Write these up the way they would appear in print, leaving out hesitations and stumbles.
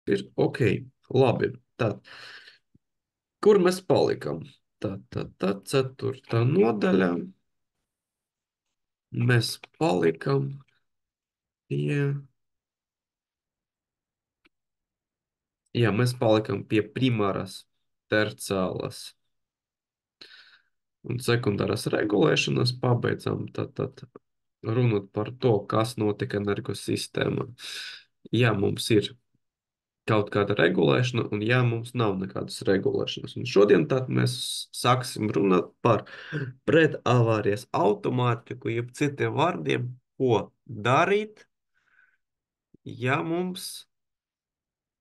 Ir ok, labi. Tad, kur mēs palikam? Tad, ceturtā nodaļā mēs palikam pie, jā, mēs palikam pie primāras, terciālas un sekundāras regulēšanas, pabeidzam tad runāt par to, kas notika energosistēmā. Ja mums ir kaut kāda regulēšana, un ja mums nav nekādas regulēšanas. Un šodien tad mēs sāksim runāt par pretāvārijas automātiku, jeb citiem vārdiem, ko darīt, ja mums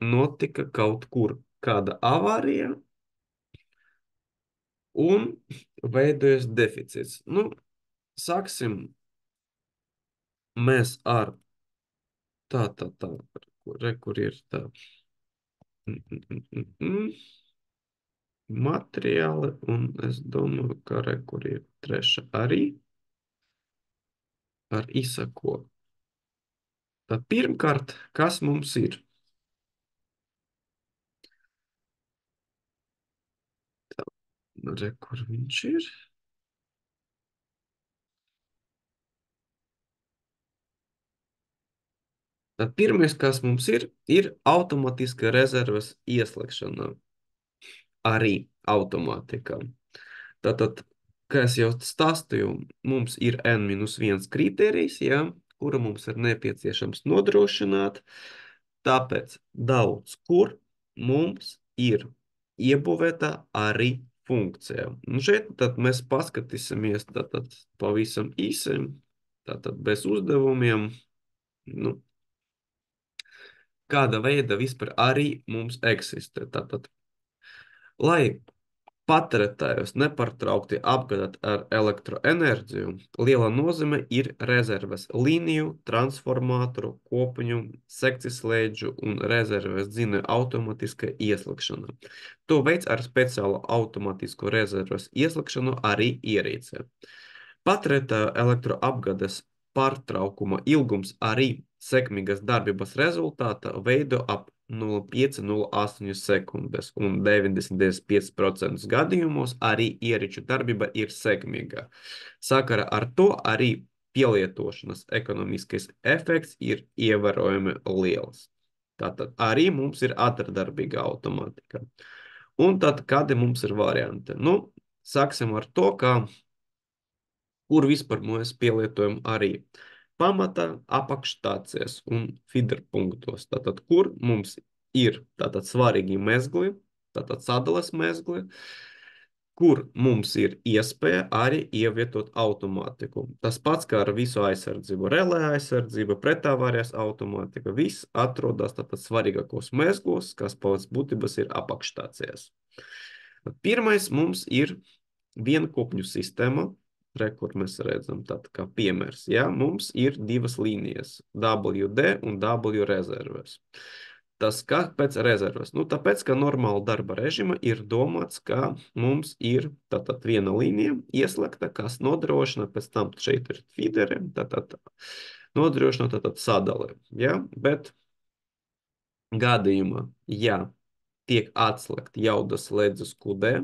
notika kaut kur kāda avārija un veidojas deficīts. Nu, sāksim mēs ar kur ir tā. Mm, mm, mm, mm, mm. Materiāli, un es domāju, ka kur ir treša arī ar izsako. Tad pirmkārt, kas mums ir? Kur viņš ir? Tad pirmais, kas mums ir automātiska rezerves ieslēgšana arī automātikā. Tātad, kā es jau stāstīju, mums ir N-1 kriterijs, ja, kuru mums ir nepieciešams nodrošināt. Tāpēc daudz kur mums ir iebūvēta arī funkcija. Un šeit tad mēs paskatīsimies tātad pavisam īsi, tātad bez uzdevumiem, nu, kāda veida vispār arī mums eksistē. Tātad, lai patērētājus nepārtraukti apgādāt ar elektroenerģiju, liela nozīme ir rezerves līniju, transformatoru, kopuņu, sekcijas un rezerves dzinēju automātiska ieslēgšana. To veids ar speciālu automātisku rezerves ieslēgšanu arī ierīce. Patērētāju elektroapgādes pārtraukuma ilgums arī sekmīgas darbības rezultātā veido ap 0,5–0,8 sekundes, un 95% gadījumos arī ierīču darbība ir sekmīga. Sakara ar to arī pielietošanas ekonomiskais efekts ir ievērojami liels. Tātad arī mums ir ātrdarbīga automātika. Un tad kādi mums ir varianti? Nu, sāksim ar to, ka kur vispār mēs pielietojam arī pamata apakšstācijas un feeder punktos. Tātad, kur mums ir tātad svarīgi mezgli, tātad sadales mezgli, kur mums ir iespēja arī ievietot automātiku. Tas pats kā ar visu aizsardzību, relē aizsardzība, pretāvārijas automātika, viss atrodas tātad svarīgākos mezglos, kas pēc būtības ir apakšstācijas. Pirmais mums ir vienkopņu sistēma, kur mēs redzam, tātad kā piemērs. Ja? Mums ir divas līnijas, WD un W rezerves. Tas kāpēc rezerves? Nu, tāpēc, ka normāla darba režima ir domāts, ka mums ir tātad viena līnija ieslēgta, kas nodrošina, pēc tam šeit ir feederi, tātad nodrošina tātad sadali. Ja? Bet gadījumā, ja tiek atslēgt jaudas slēdzes kudē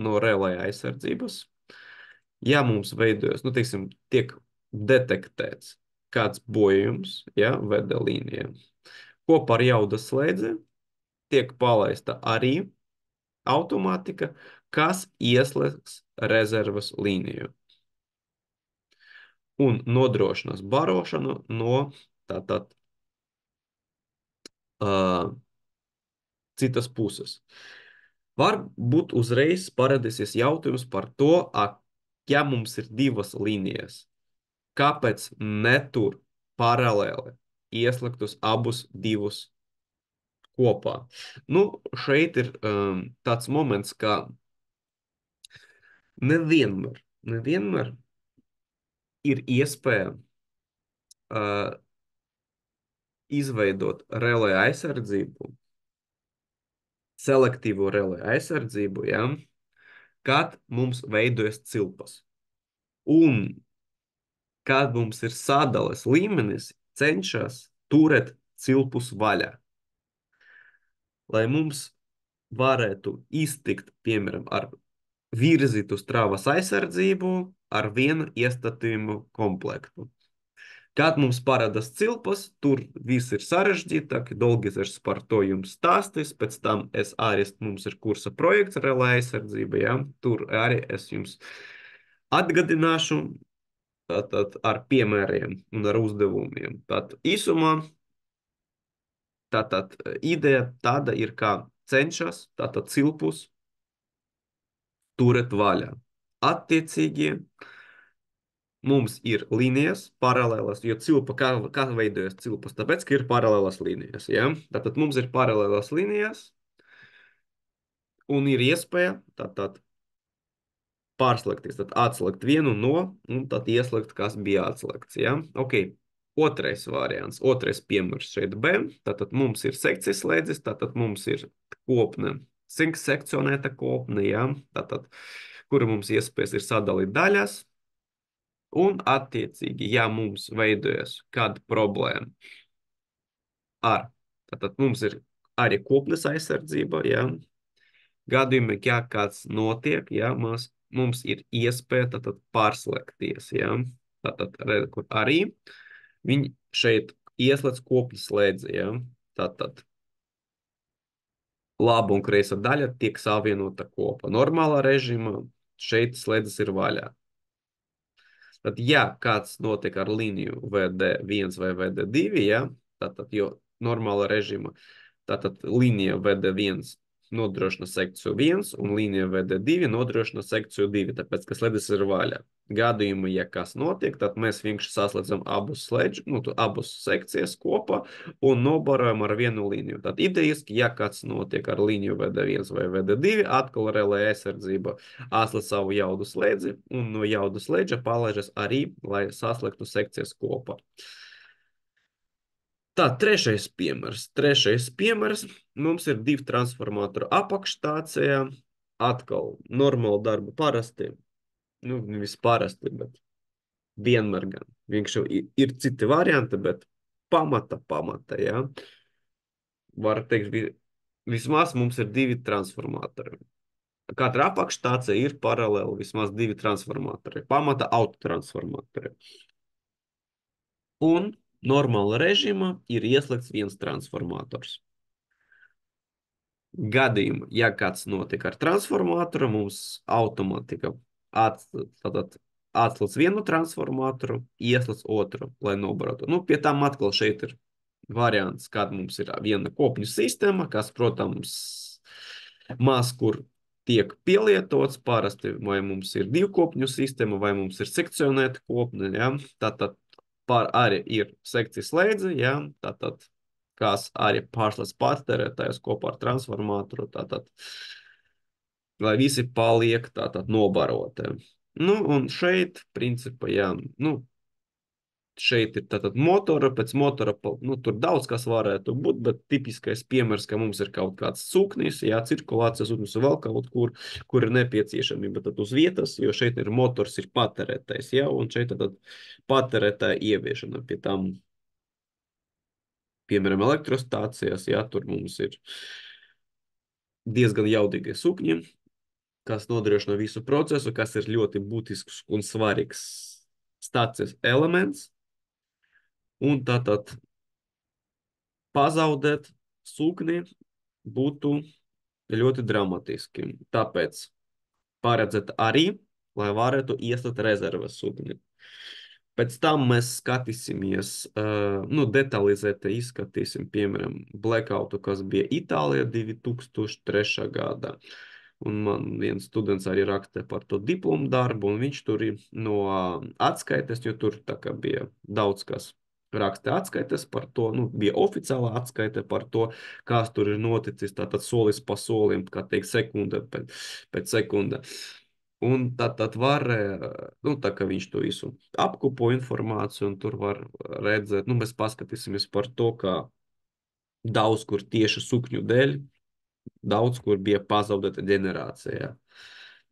no relē aizsardzības, ja mums veidojas, nu, teiksim, tiek detektēts kāds bojums, ja, veda līnijā, kopā ar jaudas slēdzi tiek palaista arī automātika, kas ieslēgs rezervas līniju un nodrošinās barošanu no tātad citas puses. Varbūt uzreiz parādīsies jautājums par to, ja mums ir divas līnijas, kāpēc netur paralēli ieslēgtus abus divus kopā? Nu, šeit ir tāds moments, ka nevienmēr ir iespēja izveidot relē aizsardzību, selektīvo relē aizsardzību, ja, kad mums veidojas cilpas. Un kad mums ir sadales līmenis, cenšas turēt cilpus vaļā. lai mums varētu iztikt, piemēram, ar virzītu strāvas aizsardzību ar vienu iestatījumu komplektu. Kad mums parādās cilpas, tur viss ir sarežģītāk, Dolgis es par to jums stāstīs, pēc tam mums ir kursa projekts relē aizsardzība, ja? Tur arī es jums atgādināšu tātad, ar piemēriem un ar uzdevumiem. Tātad īsumā tātad, ideja tāda ir, kā cenšas tātad, cilpus turēt vaļā. Attiecīgi, mums ir līnijas paralēlas, jo cilpa, kā veidojas cilpas? Tāpēc, ka ir paralēlas līnijas. Ja? Tātad mums ir paralēlas līnijas un ir iespēja tātad, pārslēgties, tad atslēgt vienu no, un tad ieslēgt, kas bija atslēgts. Ja? Ok, otrais variants, otrais piemērs šeit B, tātad mums ir sekcijas slēdzis, tātad mums ir kopne, sekcionēta kopne, ja? Tātad, kura mums iespējas ir sadalīt daļās, un attiecīgi, ja mums veidojas kāda problēma ar, tātad mums ir arī kopnes aizsardzība, ja? Gadījumā, ja kāds notiek, ja, mums ir iespēja tātad pārslēgties, ja. Tātad, kur arī viņi šeit ieslēdz kopļu slēdzi, ja. Tātad laba un kreisa daļa tiek savienota kopā. Normālā režīmā šeit slēdzes ir vaļā. Tad, ja kāds notiek ar līniju VD1 vai VD2, ja, tātad, jo normāla režīma, tātad līnija VD1 nodrošina sekciju 1 un līnija VD2 nodrošina sekciju 2, tāpēc, ka slēdzes ir vaļā. Gadījumā, ja kas notiek, tad mēs vienkārši saslēdzam abus slēdžus, abus sekcijas kopā un nobarojam ar vienu līniju. Tad idejiski, ja kāds notiek ar līniju VD1 vai VD2, atkal relē aizsardzība atslēdz savu jaudu slēdzi un no jaudu slēdža palaižas arī, lai saslēgtu sekcijas kopā. Tā, trešais piemērs. Trešais piemērs. Mums ir divi transformatori apakšstācijā. Atkal normāli darba parasti. Nu, nevis parasti, bet vienmēr gan. Vienkārši ir citi varianti, bet pamata, ja. Var teikt, vismaz mums ir divi transformatori. Katra apakšstācija ir paralēli vismaz divi transformatori. Pamata autotransformatori. Un normāla režīma ir ieslēgts viens transformators. Gadījumā, ja kāds notiek ar transformatoru, mums automātika atslēdz vienu transformatoru, ieslēdz otru, lai nobarotu. Nu, pie tam atkal šeit ir variants, kad mums ir viena kopņu sistēma, kas, protams, maz kur tiek pielietots. Parasti vai mums ir divu kopņu sistēma, vai mums ir sekcionēta kopne, ja? Tātad arī ir sekcijas slēdzi, ja? Tātad kas arī pārslēdz patērētājus kopā ar transformatoru, tātad, lai visi paliek tātad nobaroti. Nu, un šeit, principā, jā, nu, šeit ir tātad motora, pēc motora, nu, tur daudz kas varētu būt, bet tipiskais piemērs, ka mums ir kaut kāds sūknis, jā, cirkulācijas sūknis vēl kaut kur ir nepieciešamība tad uz vietas, jo šeit ir motors, ir patērētājs, jā, un šeit tātad patērētāja ieviešana pie tam. Piemēram, elektrostācijās, ja tur mums ir diezgan jaudīgie sūkņi, kas nodrošina visu procesu, kas ir ļoti būtisks un svarīgs stācijas elements. Un tātad pazaudēt sūkni būtu ļoti dramatiski. Tāpēc paredzēt arī, lai varētu ieslēgt rezerves sūkni. Pēc tam mēs skatīsimies, nu, detalizēti izskatīsim, piemēram, blackoutu, kas bija Itālijā 2003. gadā. Un man viens students arī raksta par to diplomu darbu, un viņš tur ir no atskaites, jo tur tā kā bija daudz kas raksta atskaites par to, nu, bija oficiāla atskaite par to, kas tur ir noticis, tātad solis pa solim, kā teikt, sekunde pēc sekunde. Un tad var, nu, tā kā viņš to visu apkopo informāciju, un tur var redzēt, nu, mēs paskatīsimies par to, kā daudz kur tieši sukņu dēļ, daudz kur bija pazaudēta ģenerācijā.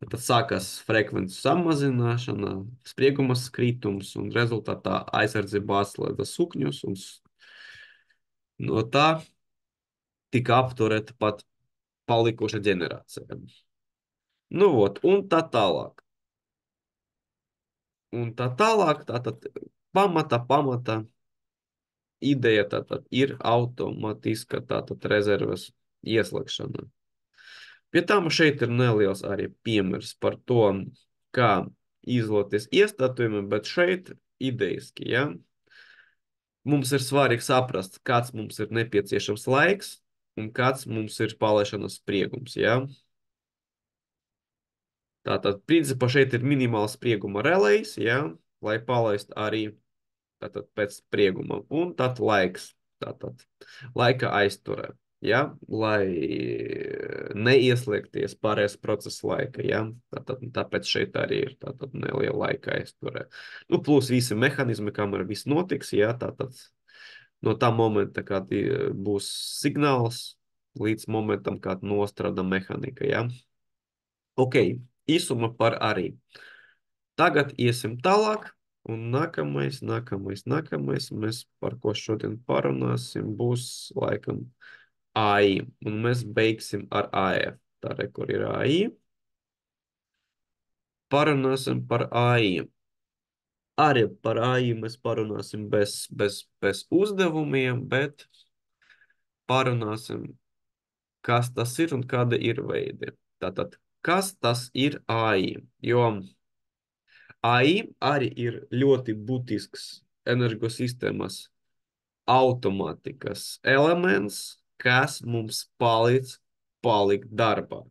Tad sākas frekvences samazināšana, spriegumas kritums, un rezultātā aizsardzība atslēdza sukņus, un no tā tika apturēta pat palikuša ģenerācija. Nu, ot, un tā tālāk. Un tā tālāk, tātad pamata ideja tātad ir automatiska tātad rezerves ieslēgšana. Pie tam šeit ir neliels arī piemērs par to, kā izloties iestatījumi, bet šeit idejiski, ja? Mums ir svarīgi saprast, kāds mums ir nepieciešams laiks un kāds mums ir palaišanas spriegums, ja? Tātad, principā šeit ir minimāls sprieguma relejs, ja? Lai palaist arī tātad pēc sprieguma. Un tad laiks, tātad laika aizturē, ja? Lai neieslēgties pārējais procesa laika, ja? Tāpēc šeit arī ir tātad neliela laika aizturē. Nu, plus visi mehanizmi, kamēr viss notiks, ja? Tātad no tā momenta, kad būs signāls, līdz momentam, kad nostrādā mehanika, ja? Ok, īsuma par arī. Tagad iesim tālāk, un nākamais, mēs par ko šodien parunāsim, būs laikam AI, un mēs beigsim ar AF. Tā re, kur ir AI. Parunāsim par AI. Arī par AI mēs parunāsim bez uzdevumiem, bet parunāsim, kas tas ir un kāda ir veidi. Tātad, kas tas ir AI? Jo AI arī ir ļoti būtisks energosistēmas automātikas elements, kas mums palīdz palikt darbā.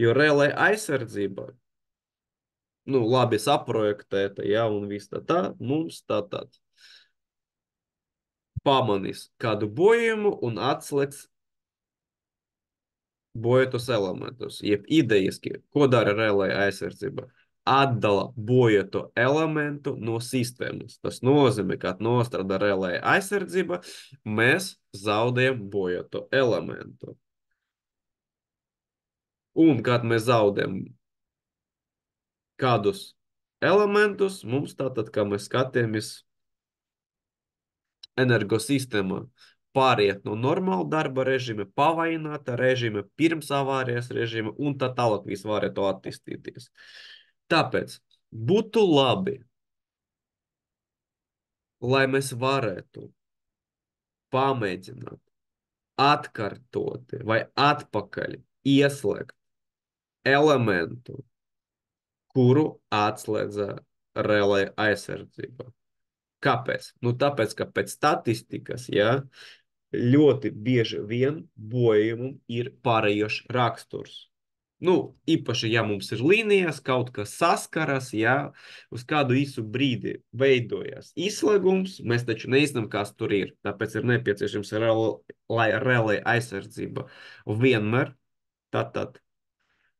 Jo relē aizsardzība, nu, labi saprojektēta, ja, un viss mums tātad pamanīs kādu bojumu un atslēgs bojotus elementus, jeb idejiski, ko dara relē aizsardzība. Atdala bojotu elementu no sistēmas. Tas nozīmē, ka nostrādā relē aizsardzība, mēs zaudējam bojotu elementu. Un, kad mēs zaudējam kādus elementus, mums tātad, kā mēs skatāmies energosistēmā, pāriet no normāla darba režīma, pavaināta režīma, pirms avārijas režīma un tā tālāk viss varētu attīstīties. Tāpēc būtu labi, lai mēs varētu pamēģināt atkārtoti vai atpakaļ ieslēgt elementu, kuru atslēdza relē aizsardzība. Kāpēc? Nu, tāpēc, ka pēc statistikas, ja, ļoti bieži vien bojumam ir pārējošs raksturs. Nu, īpaši, ja mums ir līnijas, kaut kas saskaras, ja uz kādu īsu brīdi veidojas izslēgums, mēs taču nezinām, kas tur ir. Tāpēc ir nepieciešams, lai relē aizsardzība vienmēr tātad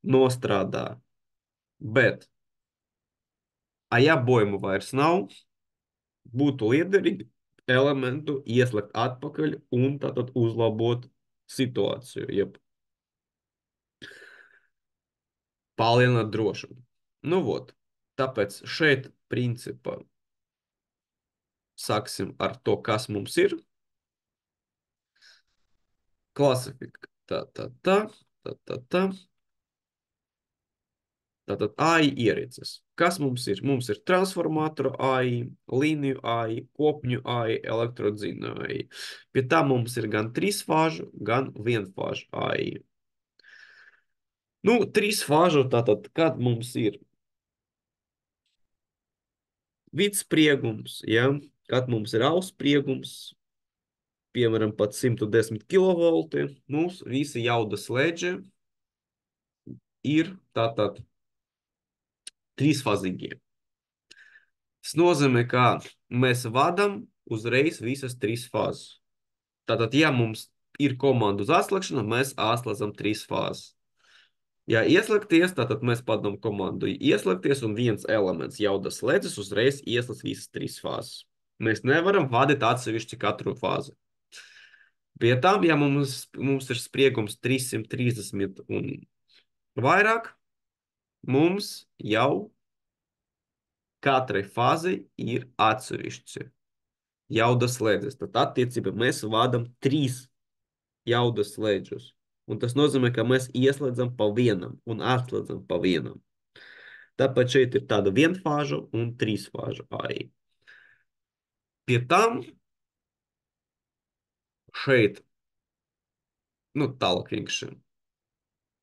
nostrādā. Bet, ja bojumu vairs nav, būtu liederīgi elementu ieslēgt atpakaļ un tātad uzlabot situāciju, jeb palielināt drošumu. Nu, vot, tāpēc šeit principā sāksim ar to, kas mums ir. Klasifika. Tā. Tātad AI ierīces. Kas mums ir? Mums ir transformatoru AI, līniju AI, kopņu AI, elektrodzīnu AI. Pie tā mums ir gan trīsfāžu, gan vienfāžu AI. Nu, trīsfāžu tātad, kad mums ir vidspriegums, ja? Kad mums ir ausspriegums, piemēram, pat 110 kV, mums visi jaudas slēdži ir tātad trīsfazīgie. Tas nozīmē, ka mēs vadam uzreiz visas trīs fāzes. Tātad, ja mums ir komanda uz atslēgšanu, mēs atslēdzam trīs fāzes. Ja ieslēgties, tātad mēs padam komandu ieslēgties un viens elements jaudas slēdzes uzreiz ieslēdz visas trīs fāzes. Mēs nevaram vadīt atsevišķi katru fāzi. Pie tam, ja mums ir spriegums 330 un vairāk, mums jau katrai fāzei ir atsevišķi jaudas slēdzes. Tad attiecībā mēs vadam trīs jaudas slēdžus. Un tas nozīmē, ka mēs ieslēdzam pa vienam un atslēdzam pa vienam. Tāpēc šeit ir tāda vienfāžu un trīsfāžu AI. Pie tam šeit, nu, tālāk vienkārši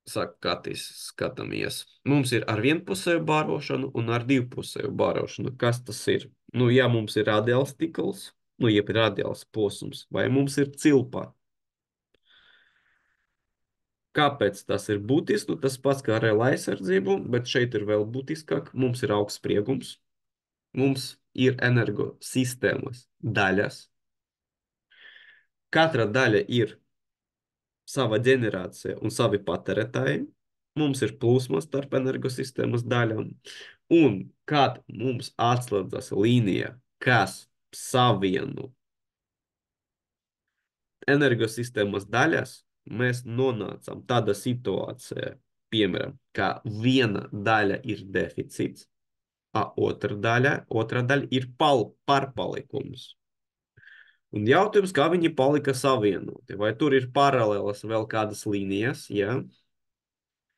saka, kā tīs skatāmies. Mums ir ar vienpusēju bārošanu un ar divpusēju bārošanu. Kas tas ir? Nu, ja mums ir radiāls tikls, nu, jeb radiāls posms, vai mums ir cilpa. Kāpēc tas ir būtisks? Nu, tas pats kā ar aizsardzību, bet šeit ir vēl būtiskāk. Mums ir augsts spriegums, mums ir energosistēmas daļas. Katra daļa ir sava ģenerācija un savi patērētāji. Mums ir plūsma starp energosistēmas daļām. Un kad mums atslēdzas līnija, kas savieno energosistēmas daļas, mēs nonācam tādā situācijā, piemēram, ka viena daļa ir deficīts, a otra daļa ir pārpalikums. Un jautājums, kā viņi palika savienoti? Vai tur ir paralēlas vēl kādas līnijas, ja,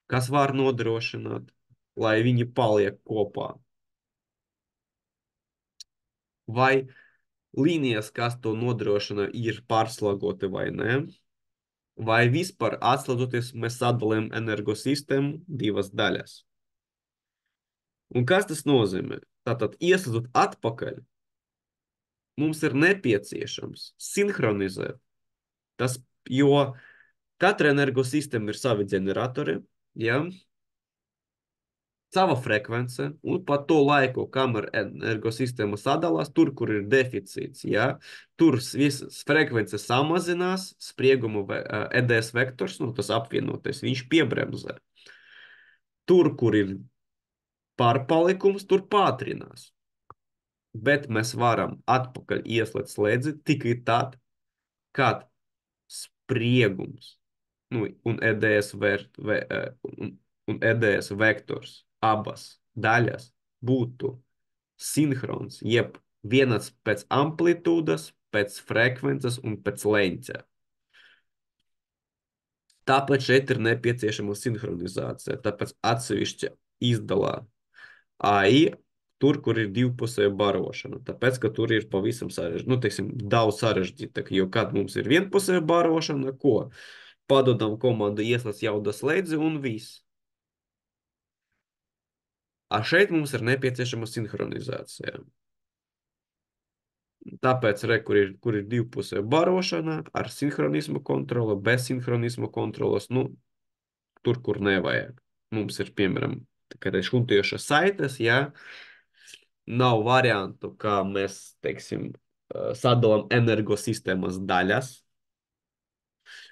kas var nodrošināt, lai viņi paliek kopā? Vai līnijas, kas to nodrošina, ir pārslagoti vai ne? Vai vispār atslēdzoties, mēs sadalām energosistēmu divas daļas? Un kas tas nozīmē? Tātad, ieslēdzot atpakaļ, mums ir nepieciešams sinhronizēt tas, jo katra energosistēma ir savi ģeneratori, ja? Sava frekvence, un pa to laiku, kamēr energosistēma sadalās, tur, kur ir deficīts, ja? Tur visas frekvences samazinās, sprieguma EDS vektors, nu, tas apvienotais, viņš piebremzē. Tur, kur ir pārpalikums, tur pātrinās. Bet mēs varam atpakaļ ieslēgt slēdzi tikai tad, kad spriegums, nu, un EDS vektors abas daļas būtu sinhrons, jeb vienas pēc amplitūdas, pēc frekvences un pēc leņķa. Tāpēc šeit ir nepieciešama sinhronizācija, tāpēc atsevišķi izdalā AI tur, kur ir divpusēja barošana, tāpēc, ka tur ir pavisam sarežģīti, nu, teiksim, daudz sarežģītāk, jo kad mums ir vienpusēja barošana, ko? Padodam komandu ieslēdz jaudas slēdzi un viss. A šeit mums ir nepieciešama sinhronizācija. Tāpēc, kur ir divpusēja barošana, ar sinhronismu kontroli, bez sinhronismu kontrolas, nu, tur, kur nevajag. Mums ir, piemēram, kad ir šuntieša saites, ja, nav variantu, kā mēs, teiksim, sadalām energosistēmas daļas,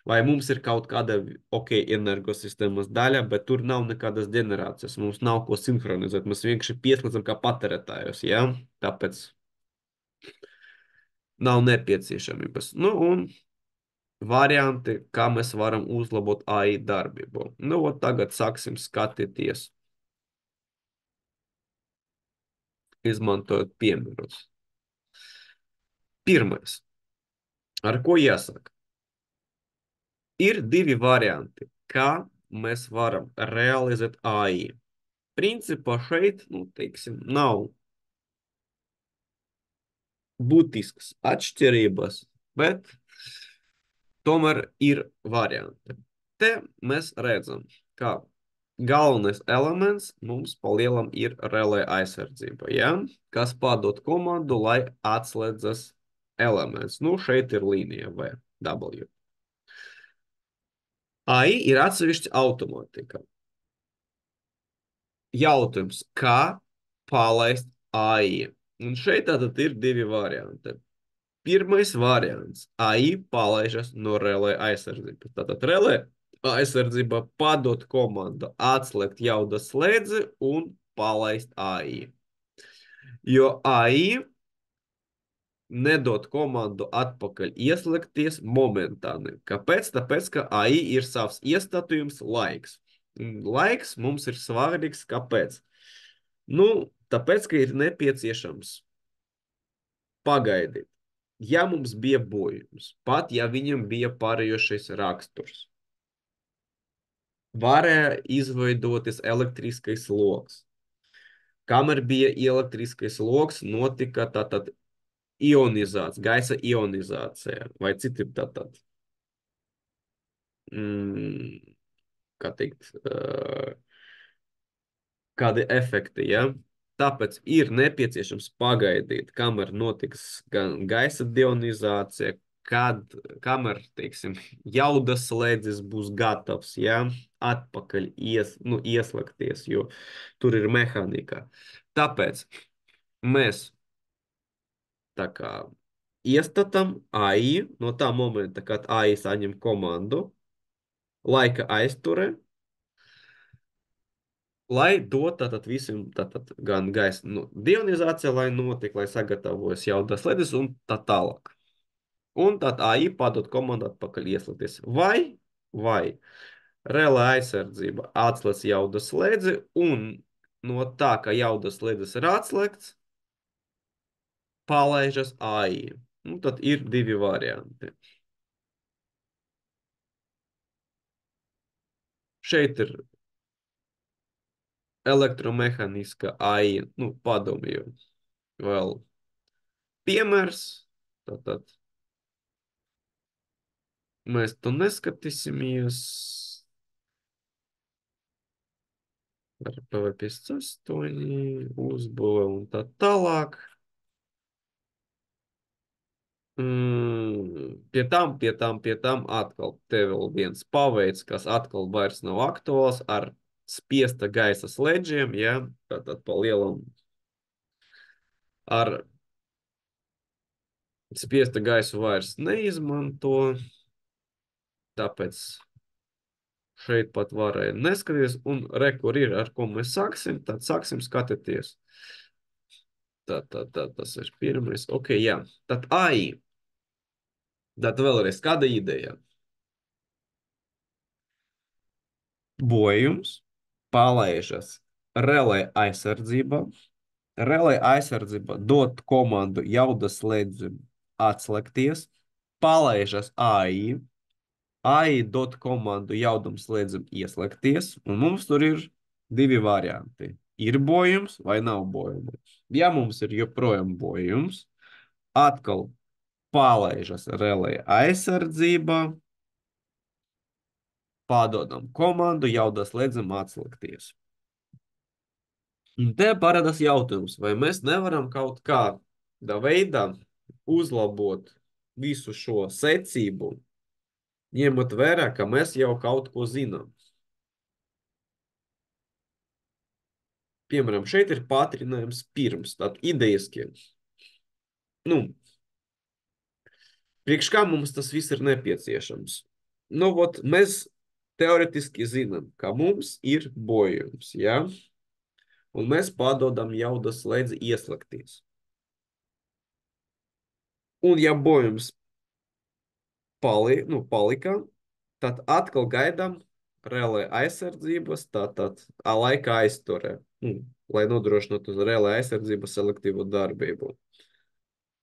vai mums ir kaut kāda, energosistēmas daļa, bet tur nav nekādas ģenerācijas, mums nav ko sinhronizēt, mēs vienkārši pieslēdzam kā patērētājus, ja, tāpēc nav nepieciešamības. Nu, un varianti, kā mēs varam uzlabot AI darbību. Nu, tagad sāksim skatīties, izmantojot piemērus. Pirmais, ar ko jāsaka? Ir divi varianti, kā mēs varam realizēt AI. Principā šeit, nu, teiksim, nav būtiskas atšķirības, bet tomēr ir varianti. Te mēs redzam, ka galvenais elements mums pa lielam ir relē aizsardzība, ja? Kas padod komandu, lai atslēdzas elements. Nu, šeit ir līnija V, W. AI ir atsevišķa automātika. Jautājums, kā palaist AI? Un šeit tātad ir divi varianti. Pirmais variants. AI palaižas no relē aizsardzības. Tātad relē aizsardzība padot komandu atslēgt jaudas slēdzi un palaist AI. Jo AI nedod komandu atpakaļ ieslēgties momentāni. Kāpēc? Tāpēc, ka AI ir savs iestatījums laiks. Laiks mums ir svarīgs. Kāpēc? Nu, tāpēc, ka ir nepieciešams pagaidīt. ja mums bija bojums, pat ja viņam bija pārējošais raksturs, varēja izveidoties elektriskais loks. Kamēr bija elektriskais loks, notika tātad ionizācija, gaisa ionizācija, vai citi tātad, kā teikt, kādi efekti, ja? Tāpēc ir nepieciešams pagaidīt, kamēr notiks gan gaisa ionizācija, kamēr, teiksim, jaudas slēdzis būs gatavs, ja? Atpakaļ ieslēgties, jo tur ir mehānika. Tāpēc mēs tā kā iestatām AI no tā momenta, kad AI saņem komandu, laika aizture, lai dot tātad visam, tātad gan gaisa dionizācija, lai notiek, lai sagatavojas jaudas ledus un tā tālāk. Un tad AI padod komandu atpakaļ ieslēgties. Vai relē aizsardzība atslēdz jaudas slēdzi un no tā, ka jaudas slēdzis ir atslēgts, palaižas AI. Nu, tad ir divi varianti. Šeit ir elektromehāniska AI, padomju vēl piemērs. Tātad mēs to neskatīsimies ar PV58, uzbūve un tā tālāk. Pie tam atkal te vēl viens paveids, kas atkal vairs nav aktuāls ar spiesta gaisa sledžiem, ja, tātad pa lielam ar spiesta gaisu vairs neizmanto, tāpēc šeit pat varēja neskatīties, un kur ir, ar ko mēs sāksim, tad sāksim skatīties. Tas ir pirmais. Ok, jā. Tad AI. Tad vēlreiz, kāda ideja? Bojums, palaižas relē aizsardzība. Relē aizsardzība dot komandu jaudas slēdzim atslēgties, palaižas AI. AI dot komandu jaudam slēdzim ieslēgties, un mums tur ir divi varianti. Ir bojums vai nav bojums. Ja mums ir joprojām bojums, atkal palaižas relē aizsardzība, padodam komandu, jaudas slēdzim atslēgties. Un te parādās jautājums, vai mēs nevaram kaut kādā veidā uzlabot visu šo secību, ņemot vērā, ka mēs jau kaut ko zinām. Piemēram, šeit ir pātrinājums pirms, tātad idejaski. Priekš kā mums tas viss ir nepieciešams? Mēs teoretiski zinām, ka mums ir bojums, ja? Un mēs padodam jaudas slēdzi ieslēgties. Un ja bojums palika, tad atkal gaidām relē aizsardzības, tātad laika aizturē, lai nodrošinātu relē aizsardzības selektīvu darbību.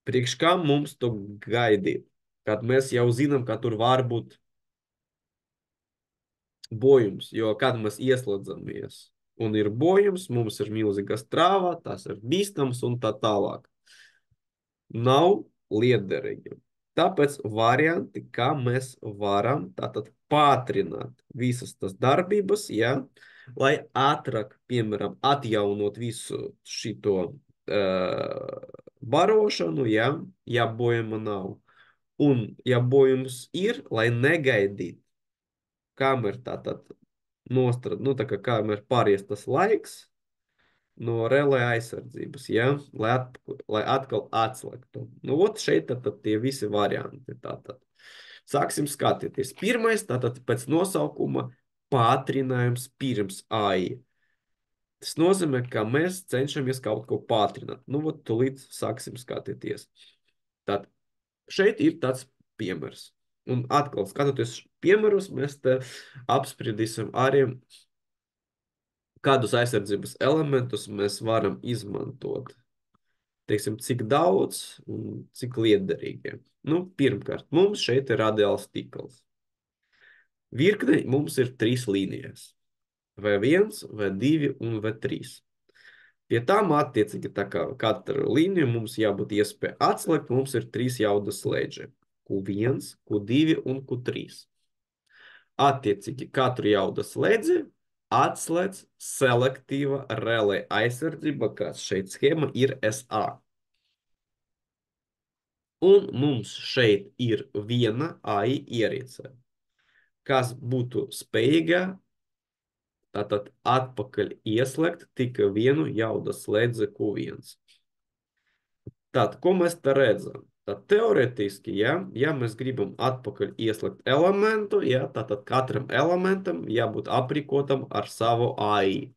Priekš kā mums to gaidīt, kad mēs jau zinām, ka tur var būt bojums, jo kad mēs ieslēdzamies un ir bojums, mums ir milzīga strāva, tas ir bīstams un tā tālāk. Nav liederīgi. Tāpēc varianti, kā mēs varam tātad pātrināt visas tas darbības, ja, lai ātrāk, piemēram, atjaunot visu šito barošanu, ja bojuma nav. Un, ja bojums ir, lai negaidīt, kamēr tātad kamēr pāries tas laiks no relē aizsardzības, lai atkal atslēgtu. Šeit tad tie visi varianti. Tātad. Sāksim skatīties. Pirmais, tātad pēc nosaukuma pātrinājums pirms AI. Tas nozīmē, ka mēs cenšamies kaut ko pātrināt. Tūlīt sāksim skatīties. Tad šeit ir tāds piemērs. Un atkal, skatoties piemērus, mēs te apspriedīsim arī, kādus aizsardzības elementus mēs varam izmantot. teiksim, cik daudz un cik liederīgi. Nu, pirmkārt, mums šeit ir radiāls tīkls. Virkne mums ir 3 līnijas. V1, V2 un V3. Pie tām attiecīgi, tā kā katru līniju mums jābūt iespēja atslēgt, mums ir 3 jaudas slēdži. Q1, Q2 un Q3. Attiecīgi, katru jaudas slēdzi atslēdz selektīva relē aizsardzība, kas šeit schēma ir SA. Un mums šeit ir viena AI ierīce, kas būtu spējīga tātad atpakaļ ieslēgt tikai vienu jaudas slēdzi Q1. Tātad, ko mēs te redzam? Tad teoretiski, ja mēs gribam atpakaļ ieslēgt elementu, tātad katram elementam jābūt aprīkotam ar savu AI,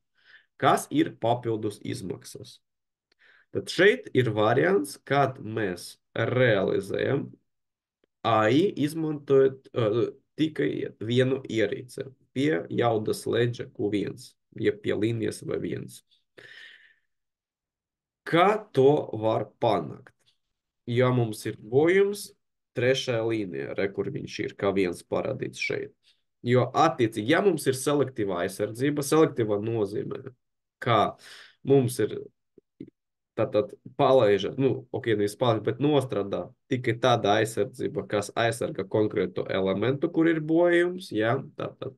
kas ir papildus izmaksas. Tad šeit ir variants, kad mēs realizējam AI izmantojot tikai vienu ierīci pie jaudas slēdža Q1, ja pie līnijas V1. Kā to var panākt? Ja mums ir bojums trešajā līnijā, kur viņš ir, kā viens parādīts šeit. Jo attiecīgi, ja mums ir selektīva aizsardzība, selektīva nozīmē, kā mums ir tātad palaiža, nevis palaiža, bet nostrādā tikai tāda aizsardzība, kas aizsarga konkrētu elementu, kur ir bojums, tātad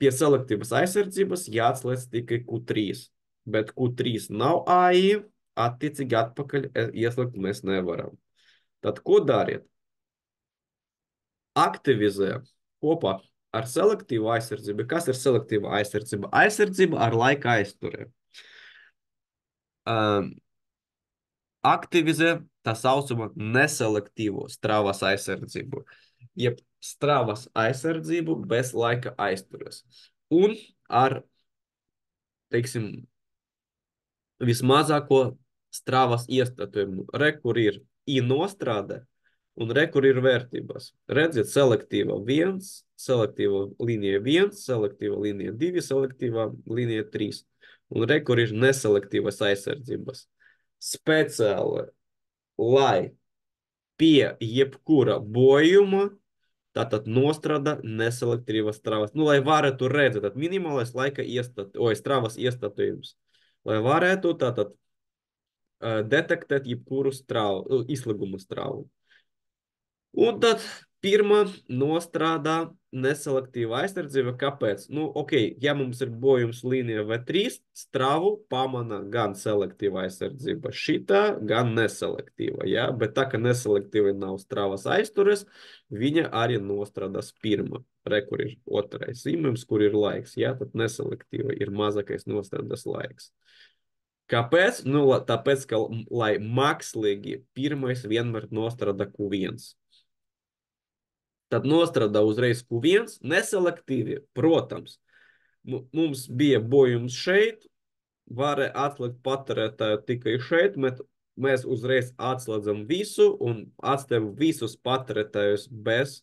pie selektīvas aizsardzības jāatslēdz tikai Q3, bet Q3 nav AI, attiecīgi atpakaļ ieslēgt mēs nevaram. Tad ko dariet? Aktivizē kopā ar selektīvu aizsardzību. Kas ir selektīva aizsardzība? Aizsardzība ar laika aizturē. Aktivizē tā saucamo neselektīvo stravas aizsardzību. Jeb stravas aizsardzību bez laika aizturas. Un ar, teiksim, vismazāko stravas iestatojumu. Kur ir nostrāde un kur ir vērtības. Redziet, selektīva 1, selektīva līnija 1, selektīva līnija 2, selektīva līnija 3. Un kur ir neselektīvas aizsardzības. Speciāli, lai pie jebkura bojuma tātad nostrādā neselektīvas stravas. Lai varētu redzēt, tad minimālais laika stravas iestatījums. Lai varētu tātad detektēt jebkuru izslēgumu stravu. Un tad pirmā nostrādā neselektīva aizsardzība. Kāpēc? Ja mums ir bojums līnija V3, stravu pamana gan selektīva aizsardzība šitā, gan neselektīva. Bet tā, ka neselektīva nav stravas aizturas, viņa arī nostrādās pirma. Kur ir otrais zīmējums, kur ir laiks. Tad neselektīva ir mazākais nostrādas laiks. Kāpēc? Tāpēc, ka, lai mākslīgi pirmais vienmēr nostrādā Q1. Tad nostrādā uzreiz Q1, neselektīvi, protams. Mums bija bojums šeit, varēja atslēgt patērētāju tikai šeit, bet mēs uzreiz atslēdzam visu un atstājam visus patērētājus bez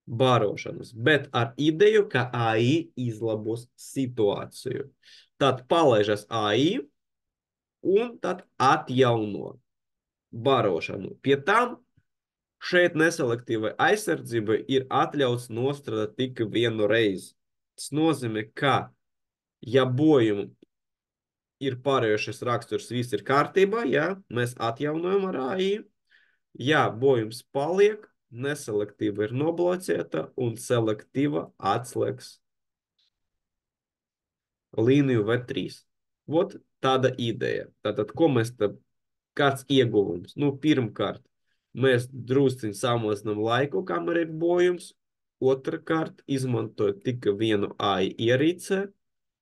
barošanas. Bet ar ideju, ka AI izlabos situāciju. Tad palaižas AI un tad atjauno barošanu. Pie tam šeit neselektīvai aizsardzībai ir atļauts nostrādāt tikai vienu reizi. Tas nozīmē, ka, ja bojumu ir pārējošais raksturs, viss ir kārtībā, mēs atjaunojam ar AI. Ja bojums paliek, neselektīva ir noblocēta un selektīva atslēgs līniju V3. Vot tāda ideja. Tātad, ko mēs te, kāds ieguvums? Pirmkārt, mēs drusciņi samazinām laiku, kamēr ir bojums. Otrakārt, izmantojot tikai vienu AI ierīce,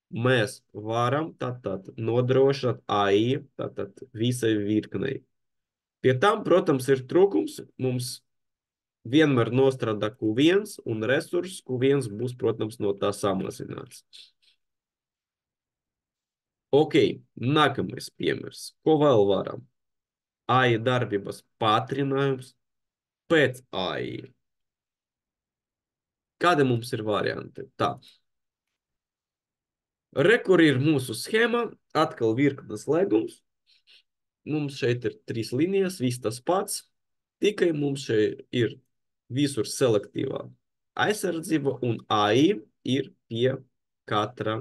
mēs varam tātad nodrošināt AI tātad visai virknei. Pie tam, protams, ir trūkums. Mums vienmēr nostrādā Q1 un resurss Q1 būs, protams, no tā samazināts. Ok, nākamais piemērs. Ko vēl varam? AI darbības pātrinājums pēc AI. Kādi mums ir varianti? Tā. Kur ir mūsu schēma, atkal virknes slēgums. Mums šeit ir trīs līnijas, viss tas pats, tikai mums šeit ir visur selektīvā aizsardzība un AI ir pie katra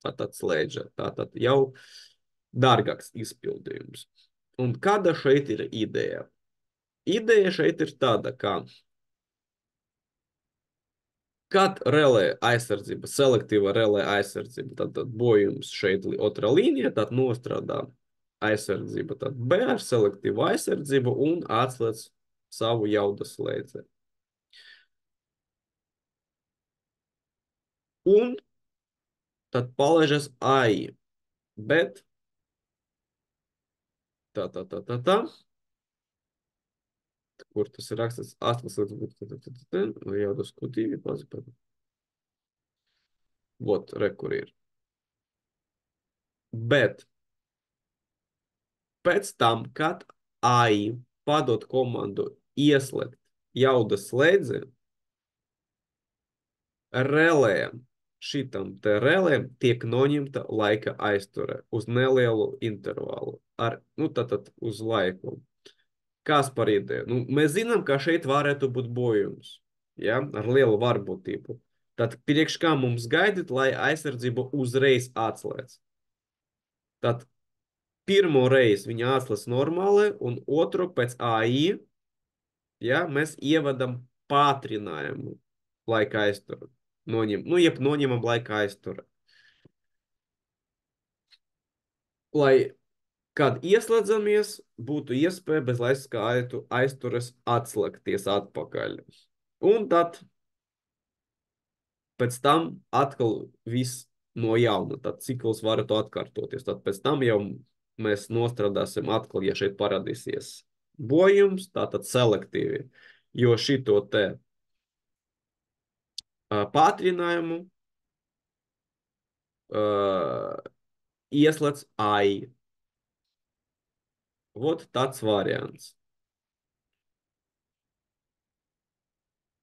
tātad slēdža. Tātad jau dārgāks izpildījums. Un kāda šeit ir ideja? Ideja šeit ir tāda, ka kad relē aizsardzība, selektīva relē aizsardzība, tad bojums šeit otrā līnija, tad nostrādā aizsardzība, tad B ar selektīvu aizsardzību un atslēdz savu jaudas slēdzi. Un tad palaižas AI, bet tā, kur tas ir rakstīts, atslēdz, jaudas kutīvi, paziņot. Vot, re, kur ir. Bet pēc tam, kad AI padod komandu ieslēgt jaudas slēdzi, relējam, šitam te relēm tiek noņemta laika aizture uz nelielu intervālu, nu tātad uz laiku. Kas par ideju? Nu, mēs zinām, ka šeit varētu būt bojums, ja, ar lielu varbūtību. Tad priekš kā mums gaidīt, lai aizsardzību uzreiz atslēdz. Tad pirmo reizi viņa atslēdz normāli, un otru pēc AI, ja, mēs ievadam pātrinājumu laika aizturu. Jeb noņemam laika aizturu. Lai, kad ieslēdzamies, būtu iespēja bez laika aizturas atslēgties atpakaļ. Un tad pēc tam atkal viss no jauna. Tad cikls varētu atkārtoties. Tad pēc tam jau mēs nostrādāsim atkal, ja šeit parādīsies bojums, tātad selektīvi. Jo šito te pātrinājumu ieslēdz AI. Vot tāds variants.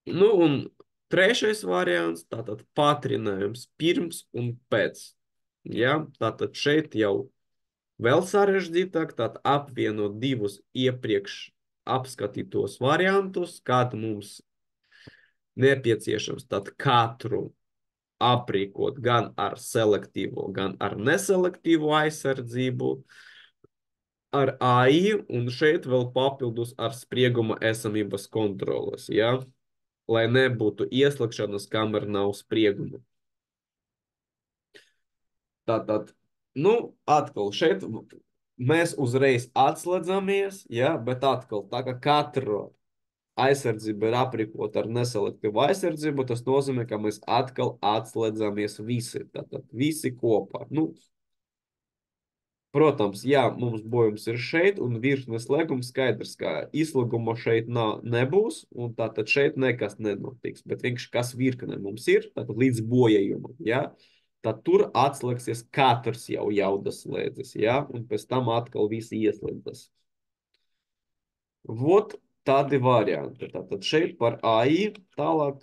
Nu, un trešais variants, tātad pātrinājums pirms un pēc. Ja? Tātad šeit jau vēl sarežģītāk, tad apvienot divus iepriekš apskatītos variantus, kad mums nepieciešams tad katru aprīkot gan ar selektīvo, gan ar neselektīvo aizsardzību, ar AI, un šeit vēl papildus ar sprieguma esamības kontroles, ja? Lai nebūtu ieslēgšanas, kamēr nav sprieguma. Tātad, nu, atkal šeit mēs uzreiz atslēdzamies, ja? Bet atkal, tā kā katru aizsardzība ir aprīkota ar neselektīvu aizsardzību, tas nozīmē, ka mēs atkal atslēdzamies visi, tātad visi kopā. Nu, protams, jā, mums bojums ir šeit, un virsmas slēgums skaidrs, ka izslēguma šeit nebūs, un tātad šeit nekas nenotiks, bet vienkārši kas virkne mums ir, tātad līdz bojējumam, jā, tad tur atslēgsies katrs jau jaudas slēdzis, jā, un pēc tam atkal visi ieslēdzas. Vot tādi varianti. Tātad šeit par AI tālāk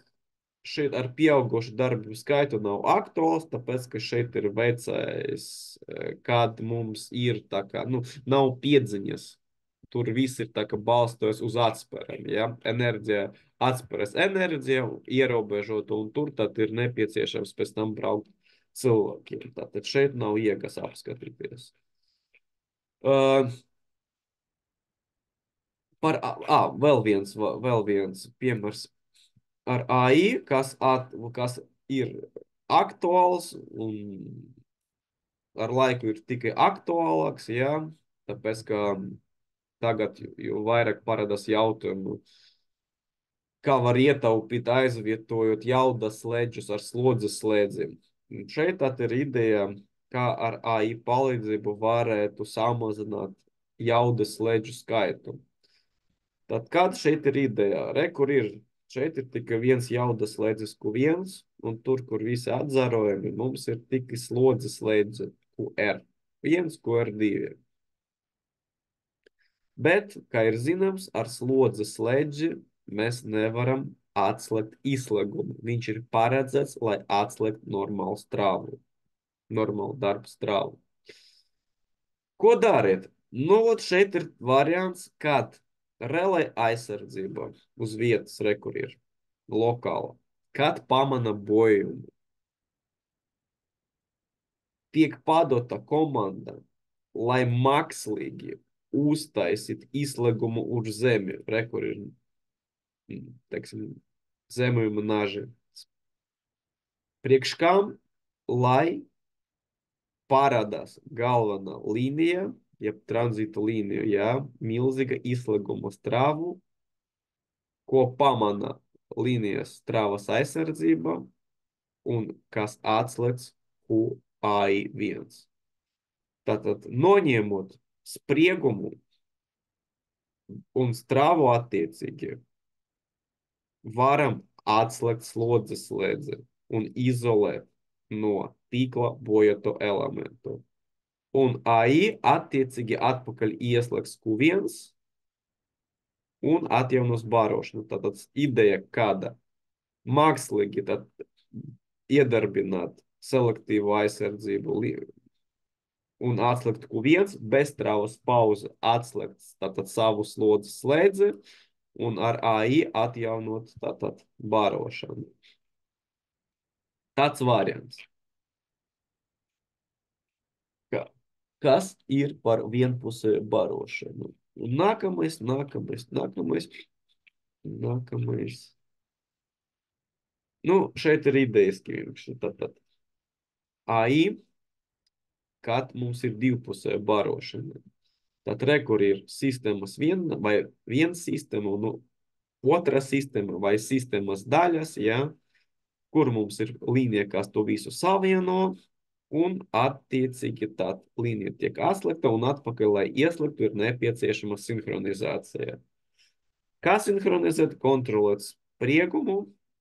šeit ar pieaugušu darbu skaitu nav aktuāls, tāpēc, ka šeit ir vecais, kad mums ir tā kā, nu, nav piedziņas. Tur viss ir tā kā balstojas uz atspērēm, ja? Enerģija, atspēres enerģija ierobežota, un tur tad ir nepieciešams pēc tam braukt cilvēkiem. Tātad šeit nav iegas apskatīties. Vēl viens piemērs ar AI, kas ir aktuāls un ar laiku ir tikai aktuālāks, ja? Tāpēc, ka tagad jau vairāk parādās jautājumu, kā var ietaupīt aizvietojot jaudas slēdžus ar slodzes slēdzim. Un šeit tad ir ideja, kā ar AI palīdzību varētu samazināt jaudas slēdžu skaitu. Tad kāda šeit ir ideja? Kur ir? Šeit ir tikai viens jaudas slēdzis Q1, un tur, kur visi atzarojumi, mums ir tikai slodzes slēdzi QR1, QR2. Bet, kā ir zināms, ar slodzes slēdzi mēs nevaram atslēgt izslēgumu. Viņš ir paredzēts, lai atslēgt normālu darbu strāvu. Ko dariet? Nu, ot šeit ir variants, kad relai aizsardzība uz vietas, re, kur ir lokāla, kad pamana bojumu, tiek padota komanda, lai mākslīgi uztaisīt izlegumu uz zemi, re, kur ir, teiksim, zemujuma naži. Priekš kam, lai parādās galvenā līnija, jeb tranzīta līnija, jā, milzīga izslēguma strāvu, ko pamana līnijas strāvas aizsardzība un kas atslēdz QAI1. Tātad, noņemot spriegumu un strāvu attiecīgi, varam atslēgt slodzes slēdzi un izolēt no tīkla bojoto elementu. Un AI attiecīgi atpakaļ ieslēgs Q1 un atjaunos barošanu. Tātad ideja kāda mākslīgi tad iedarbināt selektīvu aizsardzību un atslēgt Q1 bez traumas pauze, atslēgt tātad savu slodzes slēdzi un ar AI atjaunot tātad barošanu. Tāds variants. Kas ir par vienpusēju barošanu? Un nākamais. Nu, šeit ir idejaski. Tātad AI, kad mums ir divpusēja barošana. Tad re, kur ir sistēmas viena vai viena sistēma, nu, otra sistēma vai sistēmas daļas, ja, kur mums ir līnija, kas to visu savieno, un attiecīgi tā līnija tiek atslēgta un atpakaļ, lai ieslēgtu, ir nepieciešama sinhronizācija. Kā sinhronizēt? Kontrolēt spriegumu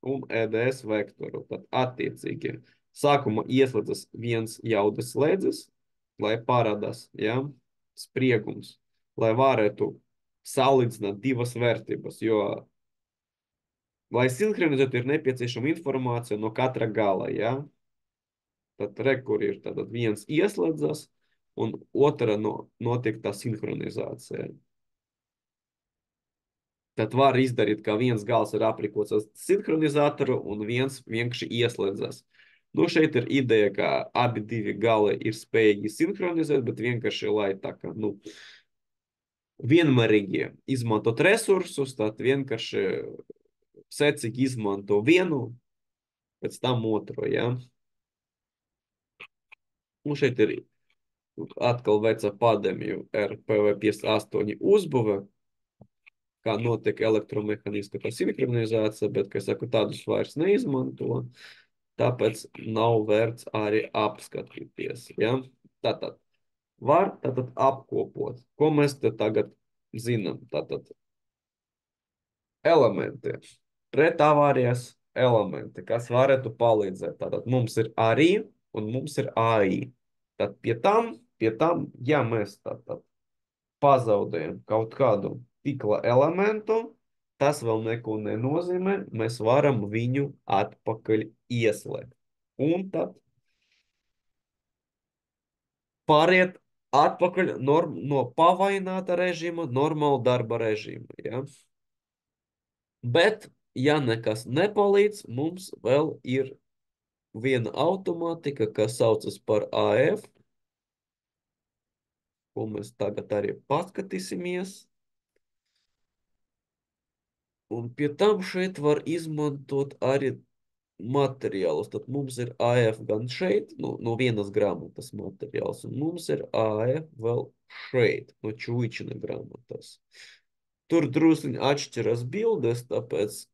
un EDS vektoru. Tad attiecīgi sākuma ieslēdzas viens jaudas slēdzes, lai parādās, ja, spriegums, lai varētu salīdzināt divas vērtības, jo, lai sinhronizētu, ir nepieciešama informācija no katra gala, ja. Tad re, kur ir tad viens ieslēdzas un otra notiek tā sinhronizācija. Tad var izdarīt, ka viens gals ir aprīkots ar sinhronizatoru un viens vienkārši ieslēdzas. Nu, šeit ir ideja, ka abi divi gali ir spējīgi sinhronizēt, bet vienkārši, lai tā kā, nu, vienmērīgi izmantot resursus, tad vienkārši secīgi izmanto vienu, pēc tam otru, ja. Un šeit ir atkal veca pandēmiju RPV58 uzbuve, kā notiek elektromehāniska sinhronizācija, bet, kā es saku, tādus vairs neizmanto, tāpēc nav vērts arī apskatīties. Ja? Tātad var apkopot, ko mēs te tagad zinām. Tātad elementi, pretavārijas elementi, kas varētu palīdzēt. Tātad mums ir arī un mums ir AI. Tad pie tam, ja mēs tātad pazaudējam kaut kādu tīkla elementu, tas vēl neko nenozīmē, mēs varam viņu atpakaļ ieslēgt. Un tad pāriet atpakaļ no pavaināta režīma, normāla darba režīma. Ja? Bet, ja nekas nepalīdz, mums vēl ir viena automātika, kas saucas par AF, ko mēs tagad arī paskatīsimies. Un pie tam šeit var izmantot arī materiālus. Tad mums ir AF gan šeit, no vienas grāmatas materiāls, un mums ir AF vēl šeit, no Čuičina grāmatas. Tur druskuļi atšķiras bildes, tāpēc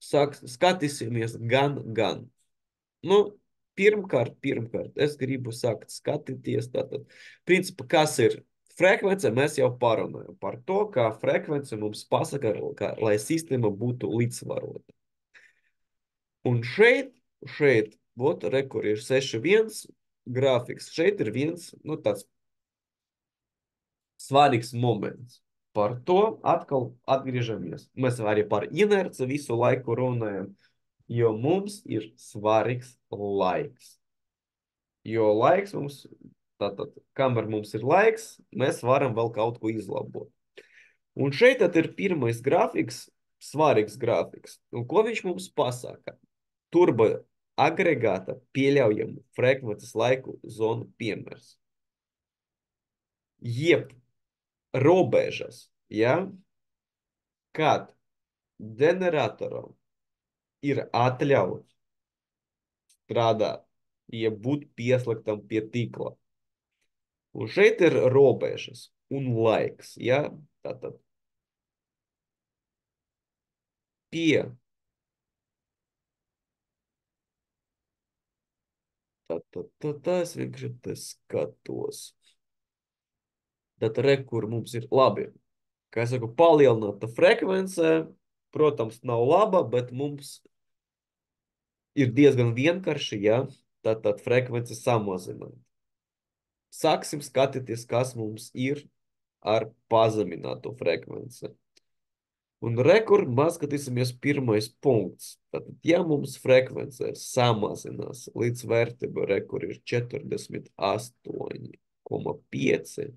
skatīsimies gan. Nu, pirmkārt, es gribu sākt skatīties, tātad, principā, kas ir frekvence, mēs jau parunājam par to, kā frekvence mums pasaka, lai sistēma būtu līdzsvarota. Un šeit, vot, re, kur ir 6.1 grafiks, šeit ir viens, nu, tāds svarīgs moments. Par to atkal atgriežamies. Mēs arī par inerci visu laiku runājam, jo mums ir svarīgs laiks. Jo laiks mums Tātad, kamēr mums ir laiks, mēs varam vēl kaut ko izlabot. Un šeit tad ir pirmais grafiks, svarīgs grafiks. Un ko viņš mums pasaka? Turbo agregāta pieļaujamu frekvences laiku zonu piemērs. Jeb robežas, ja, kad ģeneratoram ir atļauts strādāt, jeb būt pieslēgtam pie tīkla. Un šeit ir robežas un laiks, ja, tātad pie, es vienkārši te skatos. Tad re, kur mums ir labi. Kā es saku, palielināta frekvence, protams, nav laba, bet mums ir diezgan vienkārši, ja, tātad frekvence samazināt. Sāksim skatīties, kas mums ir ar pazeminātu frekvenci. Un rekur mēs skatīsimies pirmais punkts. Tātad, ja mums frekvence samazinās līdz vērtību rekur ir 48,5,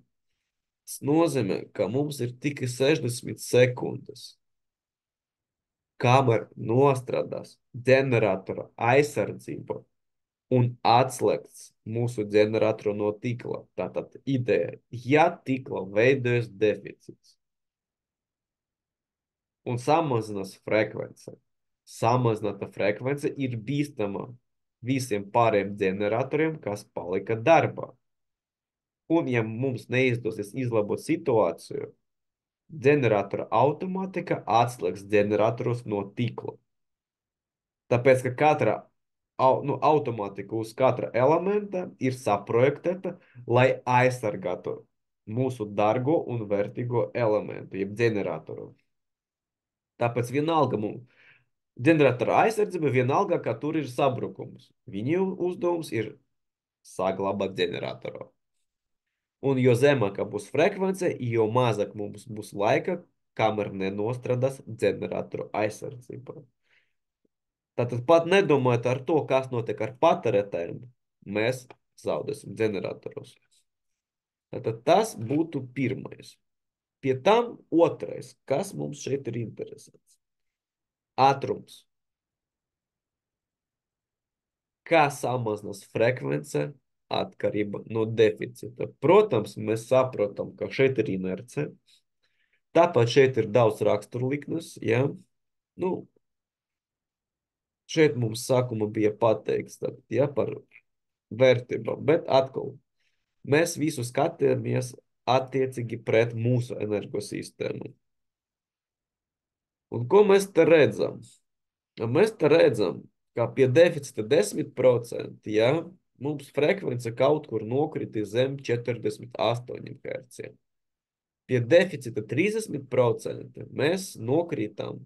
tas nozīmē, ka mums ir tikai 60 sekundes, kamēr nostrādās ģeneratora aizsardzība un atslēgts mūsu ģeneratoru no tīkla. Tātad ideja, ja tīkla veidojas deficīts un samazinās frekvence, samazināta frekvence ir bīstama visiem pārējiem ģeneratoriem, kas palika darbā. Un ja mums neizdosies izlabot situāciju, ģeneratora automātika atslēgs ģeneratorus no tīkla. Tāpēc, ka katra automātika uz katra elementa ir saprojektēta, lai aizsargātu mūsu dārgo un vērtīgo elementu, jeb ģeneratoru. Tāpēc vienalga mums, ģeneratora aizsardzība vienalga, ka tur ir sabrukums. Viņu uzdevums ir saglabāt ģeneratoru. Un jo zemāka būs frekvence, jo mazāk mums būs laika, kamēr nenostrādās ģeneratoru aizsardzība. Tātad pat nedomājot ar to, kas notiek ar patērētājiem, mēs zaudēsim ģeneratorus. Tātad tas būtu pirmais. Pie tam otrais, kas mums šeit ir interesants. Ātrums. Kā samazinās frekvence atkarība no deficita. Protams, mēs saprotam, ka šeit ir inerce. Tāpat šeit ir daudz raksturliknes, ja? Nu, šeit mums sākuma bija pateikts, tad, ja, par vērtībām, bet atkal, mēs visu skatāmies attiecīgi pret mūsu energosistēmu. Un ko mēs te redzam? Mēs te redzam, ka pie deficita 10%, ja, mums frekvence kaut kur nokritīs zem 48 Hz. Pie deficita 30% mēs nokrītam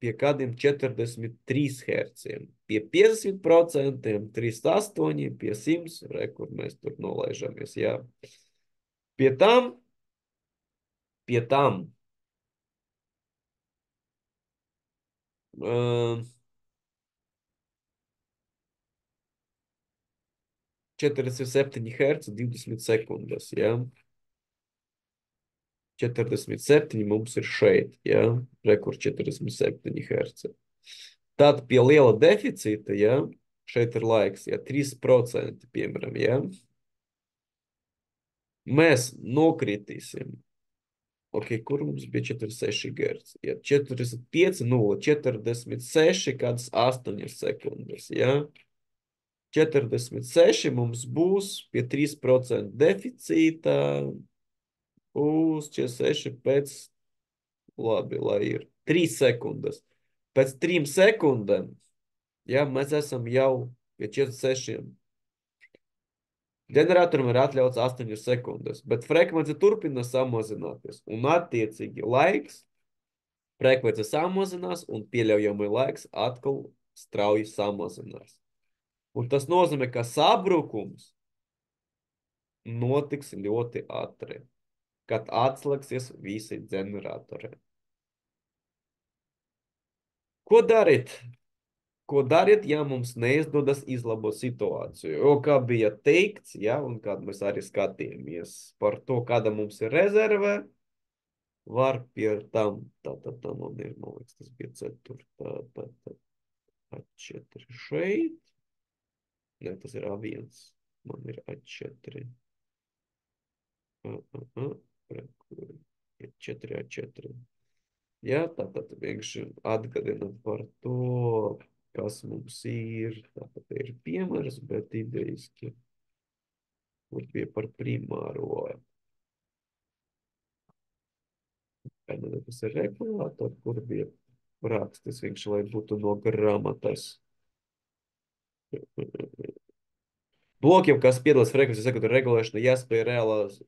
pie kādiem 43 Hz. Pie 50% 38, pie 100, re, kur mēs tur nolaižamies, jā. Pie tam, 47 Hz 20 sekundes, jā. 47 mums ir šeit, ja, rekord 47 Hz. Tad pie liela deficīta, ja, šeit ir laiks, ja, 3%, piemēram, ja, mēs nokritīsim, ok, kur mums bija 46 Hz, ja, 45, 0, 46, kādas 8 sekundes, ja, 46 mums būs pie 3% deficīta, uz 46 pēc, labi, lai ir 3 sekundes. Pēc 3 sekundēm, ja, mēs esam jau pie 46. Ģeneratoram ir atļauts 8 sekundes, bet frekvence turpina samazināties. Un attiecīgi laiks, frekvence samazinās un pieļaujamais laiks atkal strauji samazinās. Un tas nozīmē, ka sabrukums notiks ļoti ātri, kad atslēgsies visi ģeneratori. Ko darīt? Ko dariet, ja mums neizdodas izlabot situāciju? Jo, kā bija teikts, ja, un kad mēs arī skatījāmies par to, kāda mums ir rezerve, var pie tam, tā man ir, man liekas, tas bija ceturtā, A4 šeit. Nē, tas ir A1. Man ir A4. A4, A4. Jā, tātad vienkārši atgādina par to, kas mums ir. Tātad ir piemērs, bet idejiski, kur bija par primāro. Tas ir regulātori, kur bija rakstis vienkārši, lai būtu no gramatas. Blokiem, kas piedalās frekvences sekundāru regulēšanā, jāspēj reālās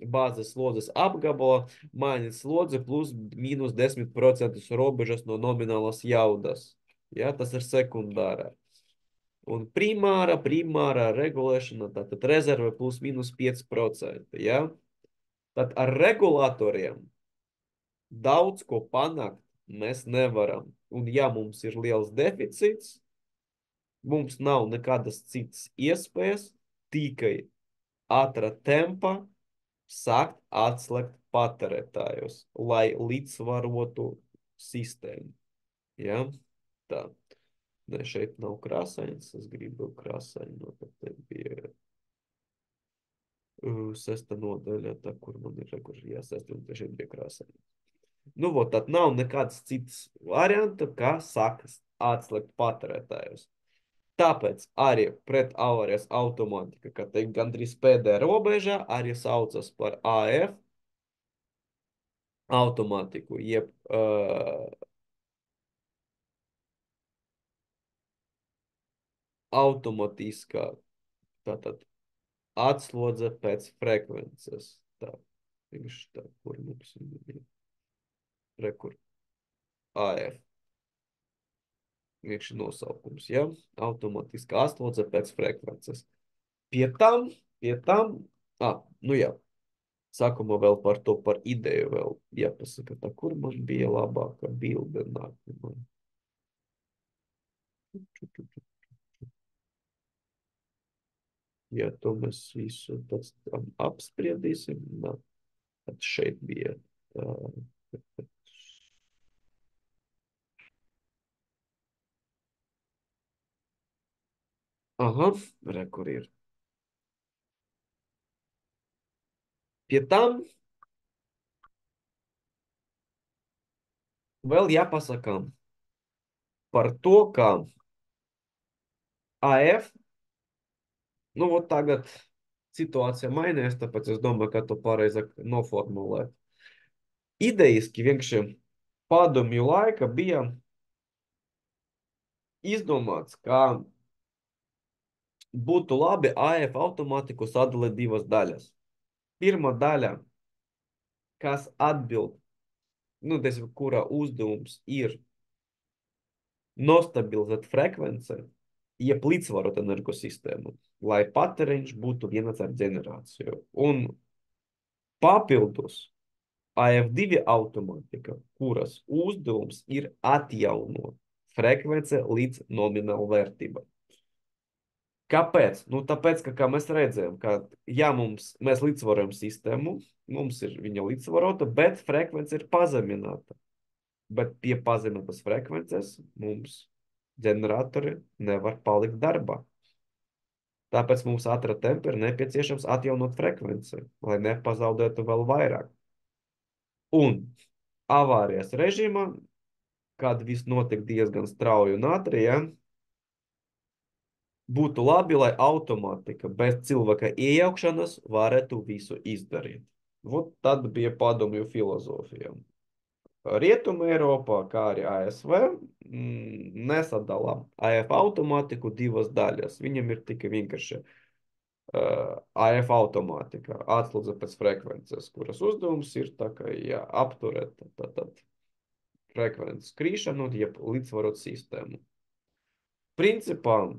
bāzes slodzes apgabala mainīt slodzi plus mīnus 10% robežas no nominālas jaudas. Ja, tas ir sekundārā. Un primāra regulēšana, tātad rezerve plus mīnus 5%. Ja? Tad ar regulatoriem daudz ko panākt mēs nevaram. Un ja mums ir liels deficīts, mums nav nekādas citas iespējas, tikai ātra tempa sākt atslēgt patērētājus, lai līdzsvarotu sistēmu. Ja? Tā. Ne, šeit nav krāsains, es gribu krāsainu, no tad bija sesta nodaļa, tā, kur man ir, kur jāsesta, un šeit bija krāsaini. Nu, vot, tad nav nekāds cits varianta, kā sakas atslēgt patērētājus. Tāpēc arī pret avārijas automātika, ka te gandrīz pēdējā robežā arī saucas par AF automātiku, jeb automatiskā, tātad atslodze pēc frekvences. Tā, vienkārši tā, kur mums ir rekur AF. Vienkārši nosaukums, ja? Automatiskā atslodze pēc frekvences. Pie tam, nu jā, sākumā vēl par to, par ideju vēl jāpasaka, tā, kur man bija labāka bilde nākamā. Ja to mēs visu pēc tam apspriedīsim, tad šeit bija tā. Aha, re, kur ir. Pie tam vēl jāpasaka par to, ka AF, nu, vot tagad situācija mainījās, tāpēc es domāju, ka to pareizāk noformulēt. Idejiski vienkārši padomju laika bija izdomāts, ka būtu labi AF automātiku sadalīt divas daļas. Pirmā daļa, kas atbild, nu, teiksim, kura uzdevums ir nostabilizēt frekvenci, jeb līdzsvarot energosistēmu, lai patēriņš būtu vienāds ar ģenerāciju. Un papildus AF2 automātika, kuras uzdevums ir atjaunot frekvence līdz nominālu vērtībai. Kāpēc? Nu, tāpēc, ka, kā mēs redzējām, ka, ja mēs līdzsvarojam sistēmu, mums ir viņa līdzsvarota, bet frekvence ir pazemināta. Bet pie pazeminātas frekvences mums ģeneratori nevar palikt darbā. Tāpēc mums ātrā tempa ir nepieciešams atjaunot frekvenci, lai nepazaudētu vēl vairāk. Un avārijas režīmā, kad viss notiek diezgan strauji un ātri, ja, būtu labi, lai automātika bez cilvēka iejaukšanas varētu visu izdarīt. Vot tad bija padomju filozofija. Rietuma Eiropā, kā arī ASV, nesadala AF automātiku divas daļas. Viņam ir tikai vienkārši AF automātika, atslodze pēc frekvences, kuras uzdevums ir tā, ka, ja apturēt tad frekvences krīšanu, jeb līdzsvarot sistēmu. Principā,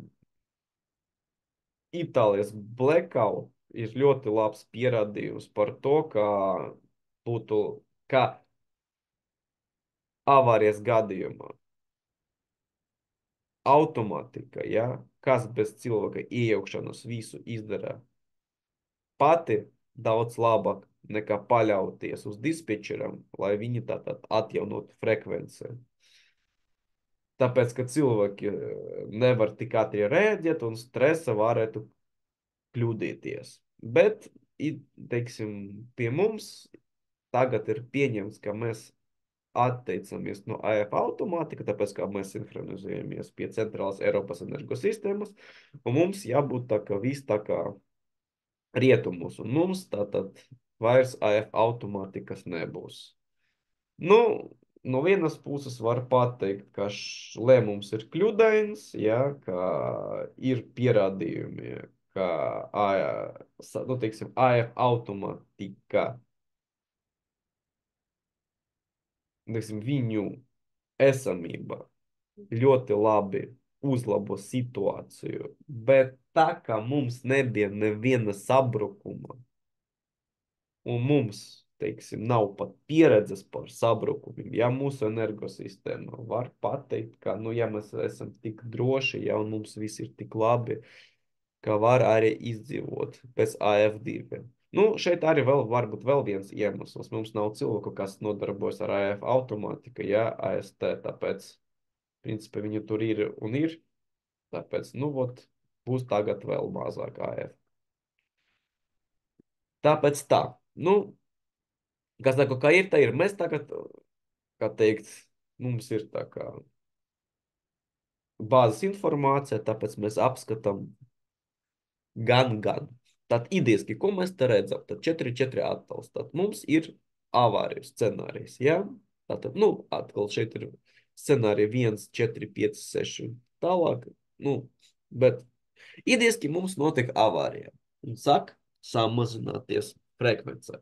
Itālijas blackout ir ļoti labs pierādījums par to, ka avārijas gadījumā automātika, ja, kas bez cilvēka iejaukšanas visu izdara pati daudz labāk nekā paļauties uz dispečeram, lai viņi tātad atjaunotu frekvenci. Tāpēc, ka cilvēki nevar tik ātri rēģēt un stresa varētu kļūdīties. Bet, teiksim, pie mums tagad ir pieņemts, ka mēs atteicamies no AF automātika, tāpēc, ka mēs sinhronizējamies pie centrālās Eiropas energosistēmas, un mums jābūt tā kā viss tā kā rietumos, un mums tātad vairs AF automātikas nebūs. Nu, no vienas puses var pateikt, ka lēmums ir kļūdains, ja, ka ir pierādījumi, ka nu, teiksim, AF automātika, teiksim, viņu esamība ļoti labi uzlabo situāciju, bet tā kā mums nebija neviena sabrukuma, un mums, teiksim, nav pat pieredzes par sabrukumiem, ja mūsu energosistēma var pateikt, ka, nu, ja mēs esam tik droši, ja un mums viss ir tik labi, ka var arī izdzīvot bez AF2. Nu, šeit arī varbūt vēl viens iemesls. Mums nav cilvēku, kas nodarbojas ar AF automātiku, ja AST, tāpēc, principā, viņi tur ir un ir, tāpēc, nu, vot, būs tagad vēl mazāk AF. Tāpēc tā, nu, kas tā kā ir, tā ir. Mēs tagad, kā teikt, mums ir tā kā bāzes informācija, tāpēc mēs apskatām gan. Tad idejaski, ko mēs te redzam? Tad 4 attēls. Tad mums ir avāriju scenārijs, ja? Tātad, nu, atkal šeit ir scenārija 1, 4, 5, 6 tālāk, nu, bet idejaski mums notiek avārija un sāk samazināties frekvence.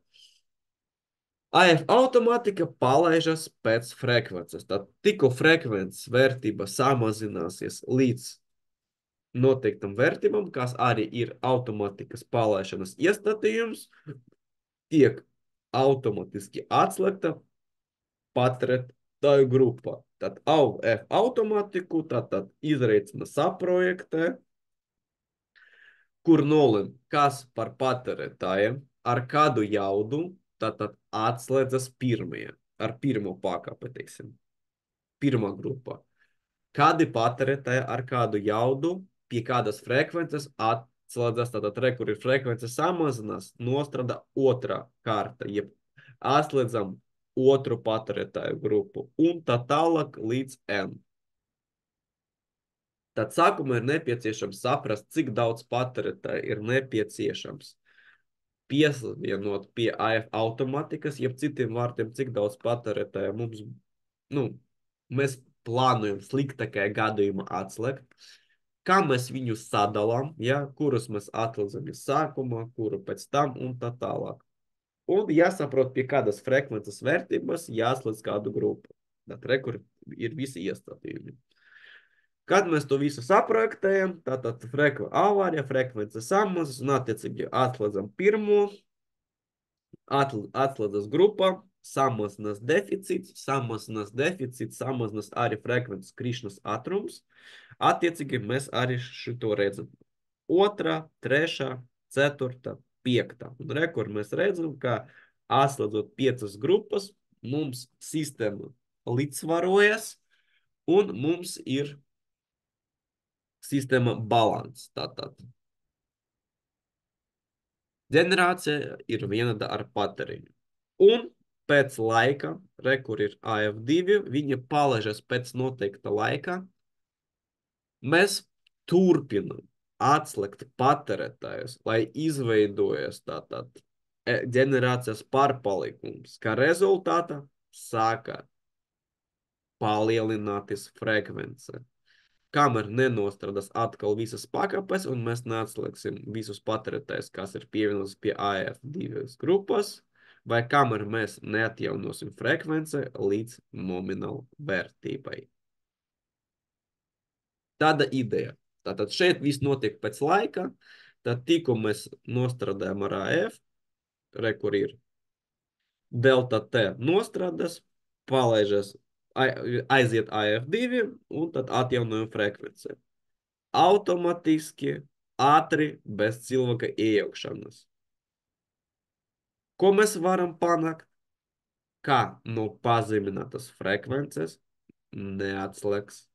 AF automātika palaižas pēc frekvences. Tad tikko frekvences vērtība samazināsies līdz noteiktam vērtībam, kas arī ir automātikas palaišanas iestatījums, tiek automātiski atslēgta patērētāju grupa. Tad AF automātiku tātad izreicina saprojektē, kur nolem, kas par patērētājiem, ar kādu jaudu, tātad atslēdzas pirmie, ar pirmo pakāpi, teiksim, pirmā grupa. Kādi patērētāji ar kādu jaudu, pie kādas frekvences atslēdzas, tātad kur ir frekvence samazinās, nostrādā otrā kārta, jeb atslēdzam otru patērētāju grupu un tā tālāk līdz N. Tad sākumā ir nepieciešams saprast, cik daudz patērētāju ir nepieciešams piesavienot pie AF automātikas, jeb citiem vārtiem, cik daudz patērētāju mums, nu, mēs plānojam sliktākajā gadījumā atslēgt, kā mēs viņus sadalām, ja, kurus mēs atslēdzam sākumā, kuru pēc tam un tā tālāk. Un jāsaprot, pie kādas frekvences vērtības jāslēdz kādu grupu. Tad kur ir visi iestatījumi. Kad mēs to visu saprojektējam, tātad avārija, frekvence samazas un attiecīgi atslēdzam pirmo, atslēdzas grupa, samazinās deficīts, samazinās arī frekvences krišanas ātrums. Attiecīgi mēs arī šito redzam. Otrā, trešā, ceturtā, piektā. Un kur mēs redzam, ka atslēdzot 5 grupas, mums sistēma līdzsvarojas un mums ir sistēma balans. Tātad ģenerācija ir vienāda ar patēriņu. Un pēc laika, kur ir AF2, viņa palaižas pēc noteikta laika, mēs turpinam atslēgt patērētājus, lai izveidojas tātad ģenerācijas pārpalikums, kā rezultātā sāka palielināties frekvence. Kamēr nenostrādās atkal visas pakāpes, un mēs neatslēgsim visus patērētājus, kas ir pievienots pie AF2 grupas, vai kamēr mēs neatjaunosim frekvence līdz nominālu vērtībai. Tāda ideja. Tātad šeit viss notiek pēc laika, tad tikko mēs nostrādājam ar AF, kur ir delta T nostrādas, palaižas aiziet AF2 un tad atjaunojam frekvenci. Automatiski, ātri, bez cilvēka iejaukšanas. Ko mēs varam panākt? Kā no pazeminātas frekvences neatslēgs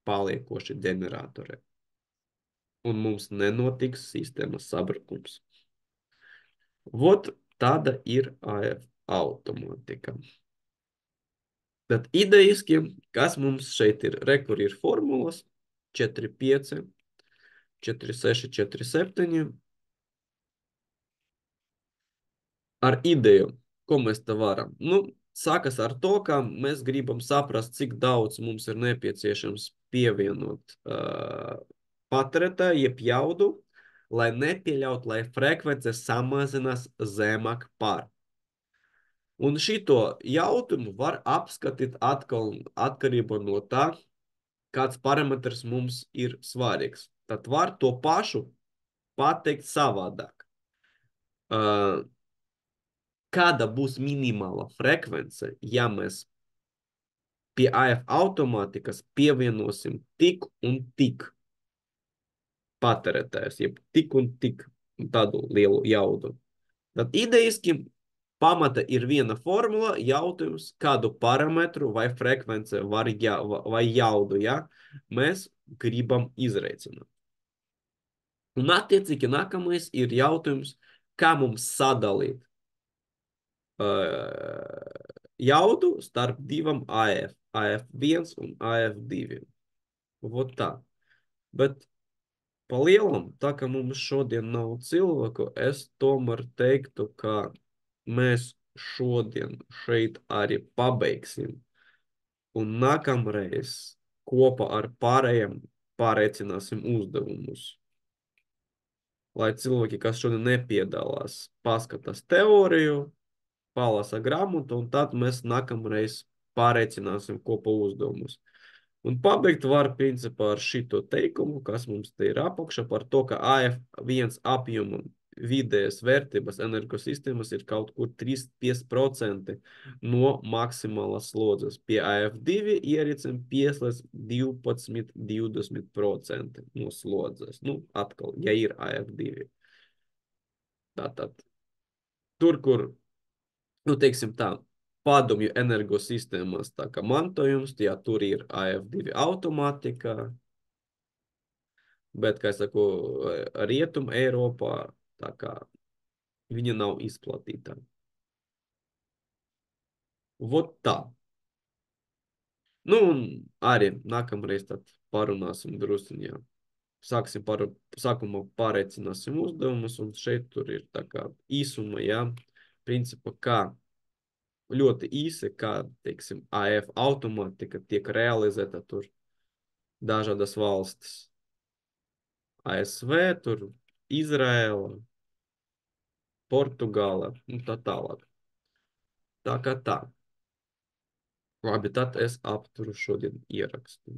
paliekoši ģeneratori. Un mums nenotiks sistēmas sabrukums. Vot tāda ir AF automātika. Tad idejiski, kas mums šeit ir? Kur ir formulas 4, 5, 4, 6, 4, 7. Ar ideju, ko mēs te varam? Nu, sākas ar to, ka mēs gribam saprast, cik daudz mums ir nepieciešams pievienot patērētāju, jeb jaudu, lai nepieļaut, lai frekvence samazinās zemāk par. Un šito jautājumu var apskatīt atkal atkarībā no tā, kāds parametrs mums ir svarīgs. Tad var to pašu pateikt savādāk. Kāda būs minimāla frekvence, ja mēs pie AF automātikas pievienosim tik un tik patērētājs, jeb tik un tik tādu lielu jaudu. Tad idejiski pamata ir viena formula, jautājums, kādu parametru vai frekvence vai jaudu, ja, mēs gribam izreicināt. Un attiecīgi nākamais ir jautājums, kā mums sadalīt jaudu starp divam AF, AF1 un AF2. Vot tā. Bet pa lielam, tā kā mums šodien nav cilvēku, es tomēr teiktu, ka mēs šodien šeit arī pabeigsim. Un nākamreiz kopā ar pārējiem pārreicināsim uzdevumus. Lai cilvēki, kas šodien nepiedalās, paskatās teoriju, palasa grāmatu, un tad mēs nākamreiz pārreicināsim kopā uzdevumus. Un pabeigt var principā ar šito teikumu, kas mums te ir apakšā par to, ka AF1 apjoma vidējas vērtības energosistēmas ir kaut kur 3-5% no maksimālas slodzes. Pie AF2 iericam 5 līdz 12-20% no slodzes. Nu, atkal, ja ir AF2. Tātad, tur, kur, nu, teiksim tā, padomju energosistēmas tā kā mantojums, ja tur ir AF2 automātika, bet, kā es saku, Rietum Eiropā, tā kā viņa nav izplatīta. Vot tā. Nu, un arī nākamreiz tad parunāsim drusciņā. Sākumā pārreicināsim uzdevumus, un šeit tur ir tā kā īsuma, jā, principā kā ļoti īsi, kā, teiksim, AF automātika tiek realizēta tur dažādas valstis. ASV, tur Izraela, Portugāla, un tā tālāk. Tā kā tā. Labi, tad es apturu šodien ierakstu.